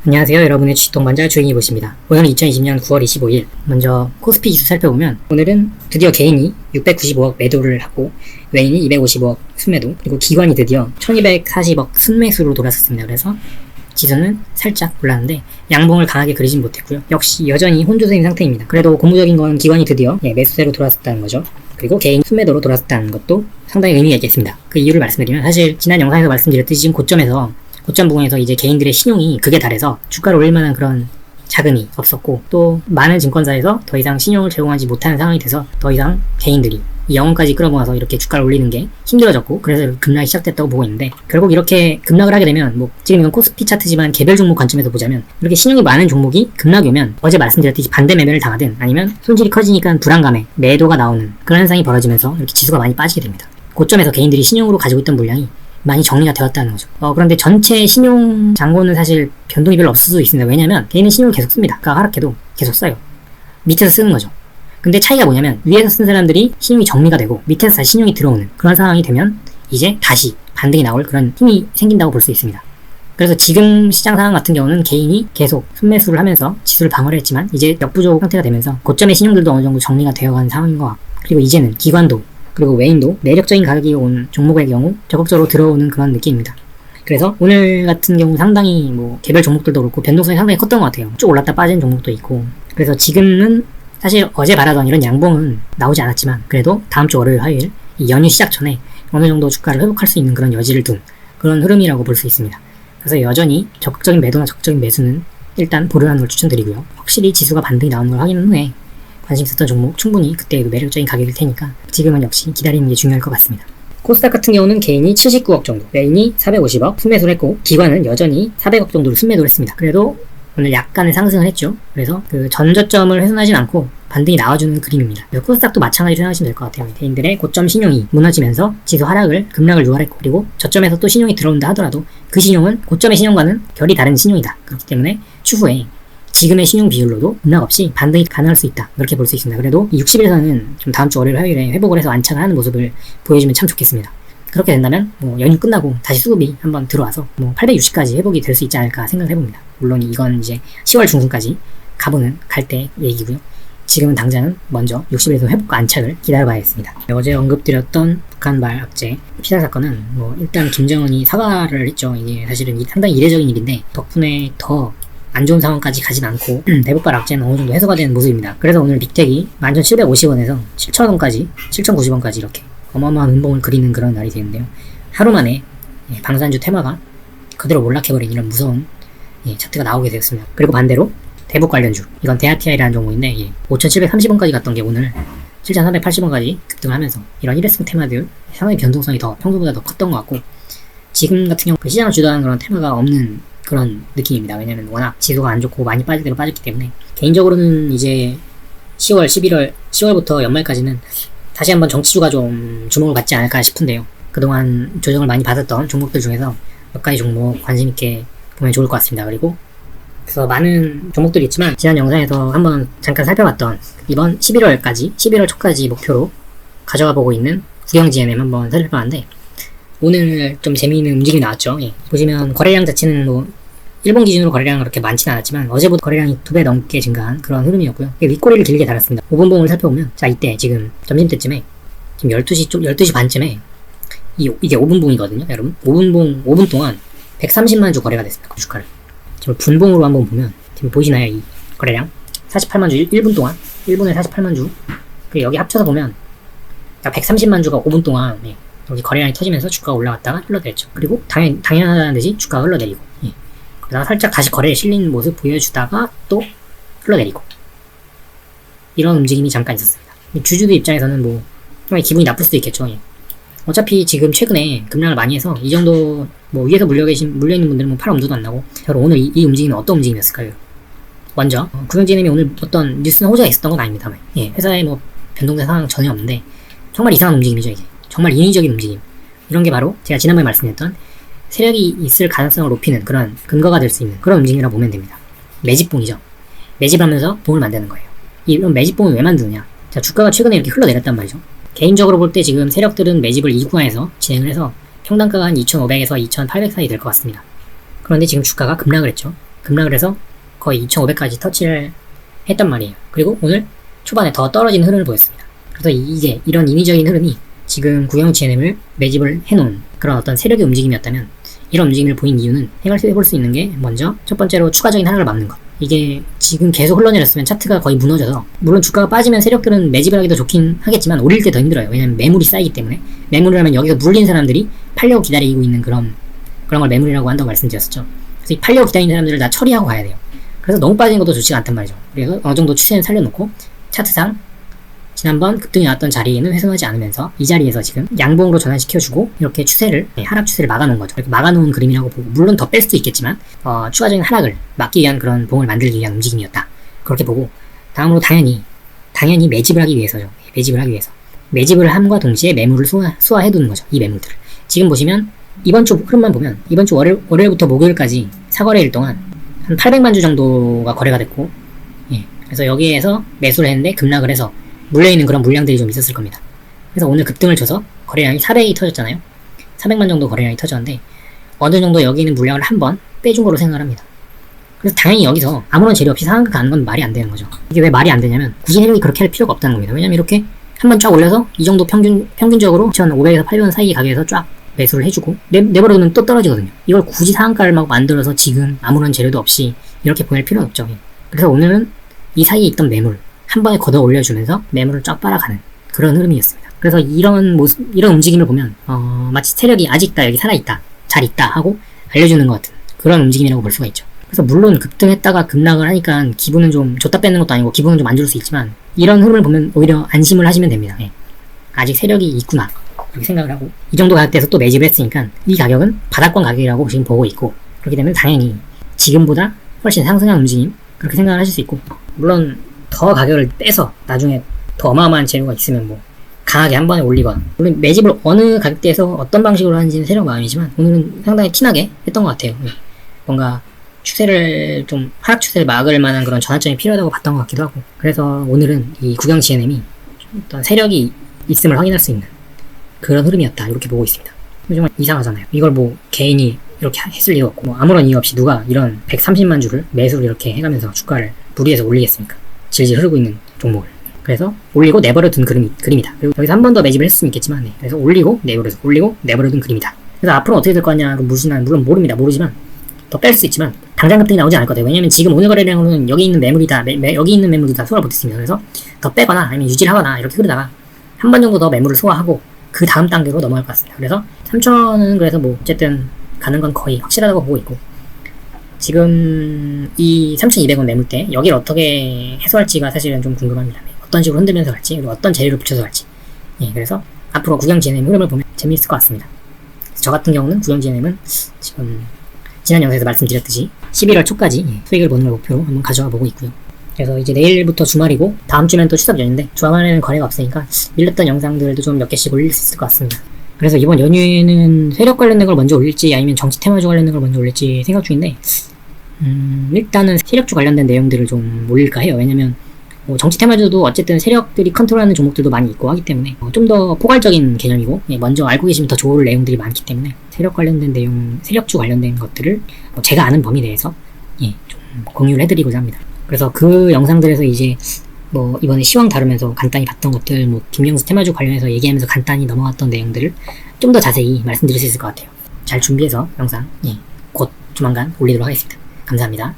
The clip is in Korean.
안녕하세요. 여러분의 주식동반자 주인이보십니다. 오늘은 2020년 9월 25일. 먼저 코스피 지수 살펴보면 오늘은 드디어 개인이 695억 매도를 하고 외인이 255억 순매도, 그리고 기관이 드디어 1240억 순매수로 돌아섰습니다. 그래서 지수는 살짝 올랐는데 양봉을 강하게 그리진 못했고요. 역시 여전히 혼조세인 상태입니다. 그래도 고무적인 건 기관이 드디어 매수세로 돌아섰다는 거죠. 그리고 개인 순매도로 돌아섰다는 것도 상당히 의미가 있겠습니다. 그 이유를 말씀드리면, 사실 지난 영상에서 말씀드렸듯이 지금 고점 부근에서 이제 개인들의 신용이 극에 달해서 주가를 올릴 만한 그런 자금이 없었고, 또 많은 증권사에서 더 이상 신용을 제공하지 못하는 상황이 돼서 더 이상 개인들이 이 영혼까지 끌어모아서 이렇게 주가를 올리는 게 힘들어졌고, 그래서 급락이 시작됐다고 보고 있는데, 결국 이렇게 급락을 하게 되면 지금 이건 코스피 차트지만 개별 종목 관점에서 보자면, 이렇게 신용이 많은 종목이 급락이 오면 어제 말씀드렸듯이 반대 매매를 당하든 아니면 손실이 커지니까 불안감에 매도가 나오는 그런 현상이 벌어지면서 이렇게 지수가 많이 빠지게 됩니다. 고점에서 개인들이 신용으로 가지고 있던 물량이 많이 정리가 되었다는 거죠. 그런데 전체 신용 잔고는 사실 변동이 별로 없을 수도 있습니다. 왜냐면 개인은 신용을 계속 씁니다. 가가 하락해도 계속 써요. 밑에서 쓰는 거죠. 근데 차이가 뭐냐면, 위에서 쓴 사람들이 신용이 정리가 되고 밑에서 다시 신용이 들어오는 그런 상황이 되면 이제 다시 반등이 나올 그런 힘이 생긴다고 볼 수 있습니다. 그래서 지금 시장 상황 같은 경우는 개인이 계속 순매수를 하면서 지수를 방어를 했지만 이제 역부족 상태가 되면서 고점의 신용들도 어느 정도 정리가 되어가는 상황인 것 같고, 그리고 이제는 기관도 그리고 외인도 매력적인 가격이 온 종목의 경우 적극적으로 들어오는 그런 느낌입니다. 그래서 오늘 같은 경우 상당히 개별 종목들도 그렇고 변동성이 상당히 컸던 것 같아요. 쭉 올랐다 빠진 종목도 있고. 그래서 지금은 사실 어제 바라던 이런 양봉은 나오지 않았지만, 그래도 다음 주 월요일, 화요일 이 연휴 시작 전에 어느 정도 주가를 회복할 수 있는 그런 여지를 둔 그런 흐름이라고 볼 수 있습니다. 그래서 여전히 적극적인 매도나 적극적인 매수는 일단 보류하는 걸 추천드리고요. 확실히 지수가 반등이 나오는 걸 확인한 후에 관심 있었던 종목 충분히 그때 매력적인 가격일 테니까 지금은 역시 기다리는 게 중요할 것 같습니다. 코스닥 같은 경우는 개인이 79억 정도, 외인이 450억 순매수를 했고, 기관은 여전히 400억 정도를 순매도를 했습니다. 그래도 오늘 약간의 상승을 했죠. 그래서 그 전저점을 훼손하진 않고 반등이 나와주는 그림입니다. 코스닥도 마찬가지로 생각하시면 될 것 같아요. 개인들의 고점 신용이 무너지면서 지수 급락을 유발했고, 그리고 저점에서 또 신용이 들어온다 하더라도 그 신용은 고점의 신용과는 결이 다른 신용이다. 그렇기 때문에 추후에 지금의 신용 비율로도 급락 없이 반등이 가능할 수 있다. 그렇게 볼 수 있습니다. 그래도 60일선은 좀 다음 주 월요일, 화요일에 회복을 해서 안착을 하는 모습을 보여주면 참 좋겠습니다. 그렇게 된다면 연휴 끝나고 다시 수급이 한번 들어와서 860까지 회복이 될 수 있지 않을까 생각을 해봅니다. 물론 이건 이제 10월 중순까지 갈 때 얘기고요. 지금은 당장은 먼저 60일선 회복과 안착을 기다려봐야겠습니다. 어제 언급드렸던 북한발 악재 피살 사건은 일단 김정은이 사과를 했죠. 이게 사실은 상당히 이례적인 일인데, 덕분에 더 안 좋은 상황까지 가진 않고 대북발 악재는 어느 정도 해소가 되는 모습입니다. 그래서 오늘 빅텍이 11,750원에서 7,000원까지 7,090원까지 이렇게 어마어마한 음봉을 그리는 그런 날이 되는데요. 하루 만에 방산주 테마가 그대로 몰락해버린 이런 무서운 차트가 나오게 되었습니다. 그리고 반대로 대북 관련주, 이건 대아티아이라는 종목인데 5,730원까지 갔던 게 오늘 7,380원까지 급등을 하면서 이런 일회성 테마들 상당히 변동성이 평소보다 더 컸던 것 같고, 지금 같은 경우 시장을 주도하는 그런 테마가 없는 그런 느낌입니다. 왜냐면 워낙 지수가 안 좋고 많이 빠질 대로 빠졌기 때문에, 개인적으로는 이제 10월, 11월, 10월부터 연말까지는 다시 한번 정치주가 좀 주목을 받지 않을까 싶은데요. 그동안 조정을 많이 받았던 종목들 중에서 몇 가지 종목 관심있게 보면 좋을 것 같습니다. 그래서 많은 종목들이 있지만, 지난 영상에서 한번 잠깐 살펴봤던 이번 11월 초까지 목표로 가져가 보고 있는 구경GMM 한번 살펴봤는데, 오늘 좀 재미있는 움직임이 나왔죠. 보시면 거래량 자체는 일본 기준으로 거래량은 그렇게 많지는 않았지만 어제보다 거래량이 2배 넘게 증가한 그런 흐름이었고요. 윗꼬리를 길게 달았습니다. 5분봉을 살펴보면, 자, 이때 지금 점심때쯤에 지금 12시 반쯤에 이게 5분봉이거든요, 여러분. 5분 동안 130만 주 거래가 됐습니다. 주가를. 지금 분봉으로 한번 보면 지금 보이시나요? 이 거래량 48만 주 1분 동안 1분에 48만 주. 그리고 여기 합쳐서 보면 130만 주가 5분 동안 여기 거래량이 터지면서 주가가 올라갔다가 흘러내렸죠. 그리고 당연하다는 듯이 주가가 흘러내리고, 그러다가 살짝 다시 거래에 실리는 모습 보여주다가 또 흘러내리고, 이런 움직임이 잠깐 있었습니다. 주주들 입장에서는 기분이 나쁠 수도 있겠죠. 어차피 지금 최근에 급락을 많이 해서 이 정도 위에서 물려있는 분들은 팔 엄두도 안 나고, 바로 오늘 이 움직임은 어떤 움직임이었을까요? 먼저 구경진님이 오늘 어떤 뉴스나 호재가 있었던 건 아닙니다. 회사에 변동된 상황 전혀 없는데 정말 이상한 움직임이죠. 이게 정말 인위적인 움직임. 이런 게 바로 제가 지난번에 말씀드렸던 세력이 있을 가능성을 높이는 그런 근거가 될 수 있는 그런 움직임이라고 보면 됩니다. 매집봉이죠. 매집하면서 봉을 만드는 거예요. 이런 매집봉을 왜 만드느냐? 자, 주가가 최근에 이렇게 흘러내렸단 말이죠. 개인적으로 볼 때 지금 세력들은 매집을 이구간에서 진행을 해서 평단가가 한 2,500에서 2,800 사이 될 것 같습니다. 그런데 지금 주가가 급락을 했죠. 급락을 해서 거의 2,500까지 터치를 했단 말이에요. 그리고 오늘 초반에 더 떨어지는 흐름을 보였습니다. 그래서 이제 이런 인위적인 흐름이 지금 구형 GNM을 매집을 해놓은 그런 어떤 세력의 움직임이었다면, 이런 움직임을 보인 이유는 생각해볼 수 있는 게, 먼저 첫 번째로 추가적인 하락을 막는 것. 이게 지금 계속 흘러내렸으면 차트가 거의 무너져서, 물론 주가가 빠지면 세력들은 매집을 하기도 좋긴 하겠지만 오릴 때 더 힘들어요. 왜냐면 매물이 쌓이기 때문에. 매물을 하면 여기서 물린 사람들이 팔려고 기다리고 있는 그런 걸 매물이라고 한다고 말씀드렸었죠. 그래서 이 팔려고 기다리는 사람들을 다 처리하고 가야 돼요. 그래서 너무 빠지는 것도 좋지가 않단 말이죠. 그래서 어느 정도 추세는 살려놓고 차트상 지난번 급등이 나왔던 자리에는 훼손하지 않으면서 이 자리에서 지금 양봉으로 전환시켜주고 이렇게 추세를, 하락 추세를 막아놓은 거죠. 이렇게 막아놓은 그림이라고 보고, 물론 더 뺄 수도 있겠지만 추가적인 하락을 막기 위한 그런 봉을 만들기 위한 움직임이었다, 그렇게 보고, 다음으로 당연히 매집을 하기 위해서죠. 매집을 하기 위해서 매집을 함과 동시에 매물을 소화해두는 거죠. 이 매물들을 지금 보시면 이번 주 흐름만 보면, 이번 주 월요일부터 목요일까지 사거래일 동안 한 800만 주 정도가 거래가 됐고, 그래서 여기에서 매수를 했는데 급락을 해서 물려있는 그런 물량들이 좀 있었을 겁니다. 그래서 오늘 급등을 줘서 거래량이 400이 터졌잖아요. 400만 정도 거래량이 터졌는데 어느 정도 여기 있는 물량을 한번 빼준 거로 생각을 합니다. 그래서 당연히 여기서 아무런 재료 없이 상한가 가는 건 말이 안 되는 거죠. 이게 왜 말이 안 되냐면, 굳이 세력이 그렇게 할 필요가 없다는 겁니다. 왜냐면 이렇게 한번 쫙 올려서 이 정도 평균적으로 2,500에서 800원 사이 가격에서 쫙 매수를 해주고 내버려두면 또 떨어지거든요. 이걸 굳이 상한가를 막 만들어서 지금 아무런 재료도 없이 이렇게 보낼 필요는 없죠. 그래서 오늘은 이 사이에 있던 매물 한 번에 걷어 올려주면서 매물을 쫙 빨아가는 그런 흐름이었습니다. 그래서 이런 움직임을 보면 마치 세력이 아직 다 여기 살아있다, 잘 있다 하고 알려주는 것 같은 그런 움직임이라고 볼 수가 있죠. 그래서 물론 급등했다가 급락을 하니까 기분은 좀 줬다 뺏는 것도 아니고 기분은 좀 안 좋을 수 있지만, 이런 흐름을 보면 오히려 안심을 하시면 됩니다. 아직 세력이 있구나, 그렇게 생각을 하고, 이 정도 가격대에서 또 매집을 했으니까 이 가격은 바닥권 가격이라고 지금 보고 있고, 그렇기 때문에 당연히 지금보다 훨씬 상승한 움직임, 그렇게 생각을 하실 수 있고, 물론 더 가격을 떼서 나중에 더 어마어마한 재료가 있으면 뭐 강하게 한 번에 올리거나, 물론 매집을 어느 가격대에서 어떤 방식으로 하는지는 세력 마음이지만 오늘은 상당히 티나게 했던 것 같아요. 뭔가 추세를 좀, 하락 추세를 막을 만한 그런 전환점이 필요하다고 봤던 것 같기도 하고, 그래서 오늘은 이 구경 GNM이 어떤 세력이 있음을 확인할 수 있는 그런 흐름이었다, 이렇게 보고 있습니다. 정말 이상하잖아요. 이걸 뭐 개인이 이렇게 했을 리가 없고, 아무런 이유 없이 누가 이런 130만 주를 매수를 이렇게 해가면서 주가를 무리해서 올리겠습니까? 질질 흐르고 있는 종목을. 그래서 올리고 내버려둔 그림이다. 그리고 여기서 한 번 더 매집을 했으면 있겠지만, 그래서 올리고 내버려둔 그림이다. 그래서 앞으로 어떻게 될 거냐고 물으시면, 물론 모릅니다. 모르지만 더 뺄 수 있지만 당장 급등이 나오지 않을 것 같아요. 왜냐면 지금 오늘 거래량으로는 여기 있는 매물이 다 여기 있는 매물도 다 소화를 못했습니다. 그래서 더 빼거나 아니면 유지를 하거나 이렇게 흐르다가 한 번 정도 더 매물을 소화하고 그 다음 단계로 넘어갈 것 같습니다. 그래서 3,000은 그래서 뭐 어쨌든 가는 건 거의 확실하다고 보고 있고, 지금 이 3,200원 매물대 여기를 어떻게 해소할지가 사실은 좀 궁금합니다. 어떤 식으로 흔들면서 갈지, 그리고 어떤 재료를 붙여서 갈지. 그래서 앞으로 구경 GNM 흐름을 보면 재미있을 것 같습니다. 저 같은 경우는 구경 GNM은 지금 지난 영상에서 말씀드렸듯이 11월 초까지 수익을 보는 걸 목표로 한번 가져가 보고 있고요. 그래서 이제 내일부터 주말이고 다음 주면 또 추석 연휴인데 주말에는 거래가 없으니까 밀렸던 영상들도 좀 몇 개씩 올릴 수 있을 것 같습니다. 그래서 이번 연휴에는 세력 관련된 걸 먼저 올릴지 아니면 정치 테마주 관련된 걸 먼저 올릴지 생각 중인데, 일단은 세력주 관련된 내용들을 좀 올릴까 해요. 왜냐면 정치 테마주도 어쨌든 세력들이 컨트롤하는 종목들도 많이 있고 하기 때문에 좀 더 포괄적인 개념이고, 먼저 알고 계시면 더 좋을 내용들이 많기 때문에 세력 관련된 내용, 세력주 관련된 것들을 제가 아는 범위 내에서 좀 공유를 해드리고자 합니다. 그래서 그 영상들에서 이제 이번에 시황 다루면서 간단히 봤던 것들, 김경수 테마주 관련해서 얘기하면서 간단히 넘어갔던 내용들을 좀 더 자세히 말씀드릴 수 있을 것 같아요. 잘 준비해서 영상 곧 조만간 올리도록 하겠습니다. 감사합니다.